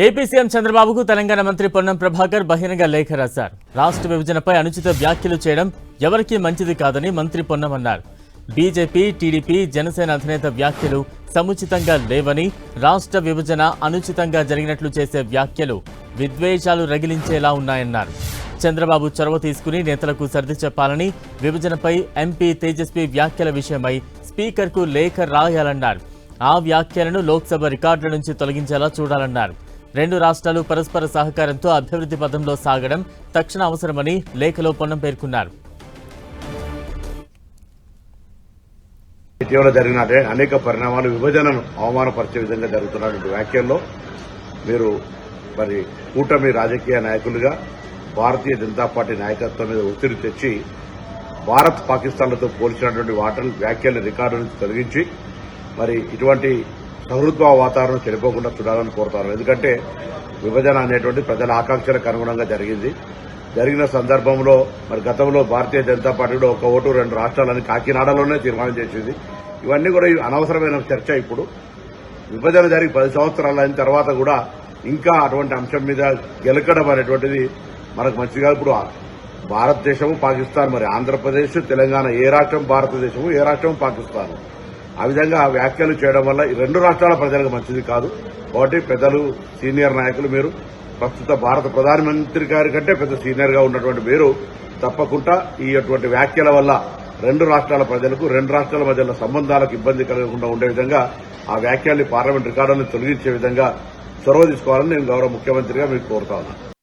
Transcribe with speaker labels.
Speaker 1: AP CM చంద్రబాబుకు తెలంగాణ మంత్రి పొన్నం ప్రభాకర్ బహిరంగ లేఖ రాశారు. రాష్ట్ర విభజనపై అనుచిత వ్యాఖ్యలు చేయడం ఎవరికీ మంచిది కాదని మంత్రి పొన్నం అన్నారు. బీజేపీ, టీడీపీ, జనసేన అధినేత వ్యాఖ్యలు సముచితంగా లేవని, రాష్ట్ర విభజన అనుచితంగా జరిగినట్లు చేసే వ్యాఖ్యలు విద్వేషాలు రగిలించేలా ఉన్నాయన్నారు. చంద్రబాబు చొరవ తీసుకుని నేతలకు సర్ది చెప్పాలని, విభజనపై ఎంపీ తేజస్వి వ్యాఖ్యల విషయమై స్పీకర్కు లేఖ రాయాలన్నారు. ఆ వ్యాఖ్యలను లోక్సభ రికార్డుల నుంచి తొలగించేలా చూడాలన్నారు. రెండు రాష్ట్రాలు పరస్పర సహకారంతో అభివృద్ధి పథంలో సాగడం తక్షణ అవసరమని లేఖలో పొన్నం పేర్కొన్నారు.
Speaker 2: ఇటీవల జరిగిన అనేక పరిణామాలు విభజనను అవమానపరిచే విధంగా జరుగుతున్నటువంటి వ్యాఖ్యల్లో మీరు మరి కూటమి రాజకీయ నాయకులుగా భారతీయ జనతా పార్టీ నాయకత్వం మీద ఒత్తిడి తెచ్చి భారత్ పాకిస్తాన్లతో పోల్చినటువంటి వ్యాఖ్యల రికార్డు నుంచి తొలగించి మరి ఇటువంటి సహృద్భావ వాతావరణం చెడిపోకుండా చూడాలని కోరుతాను. ఎందుకంటే విభజన అనేటువంటి ప్రజల ఆకాంక్షలకు అనుగుణంగా జరిగిన సందర్భంలో మరి గతంలో భారతీయ జనతా పార్టీ కూడా ఒక ఓటు రెండు రాష్ట్రాలని కాకినాడలోనే తీర్మానం చేసింది. ఇవన్నీ కూడా అనవసరమైన చర్చ. ఇప్పుడు విభజన జరిగి 10 సంవత్సరాలు అయిన తర్వాత కూడా ఇంకా అటువంటి అంశం మీద గెలకడం అనేటువంటిది మనకు మంచిగా. ఇప్పుడు భారతదేశము, పాకిస్తాన్, మరి ఆంధ్రప్రదేశ్, తెలంగాణ ఏ రాష్ట్రం భారతదేశము, ఏ రాష్ట్రం పాకిస్తాన్. ఆ విధంగా వ్యాఖ్యలు చేయడం వల్ల ఈ రెండు రాష్ట్రాల ప్రజలకు మంచిది కాదు. కాబట్టి పెద్దలు, సీనియర్ నాయకులు, మీరు ప్రస్తుత భారత ప్రధానమంత్రి గారి కంటే పెద్ద సీనియర్ గా ఉన్నటువంటి మీరు తప్పకుండా ఈ అటువంటి వ్యాఖ్యల వల్ల రెండు రాష్ట్రాల ప్రజలకు, రెండు రాష్ట్రాల మధ్య సంబంధాలకు ఇబ్బంది కలగకుండా ఉండే విధంగా ఆ వ్యాఖ్యల్ని పార్లమెంట్ రికార్డులను తొలగించే విధంగా చొరవ తీసుకోవాలని నేను గౌరవ ముఖ్యమంత్రిగా మీకు కోరుతా ఉన్నాను.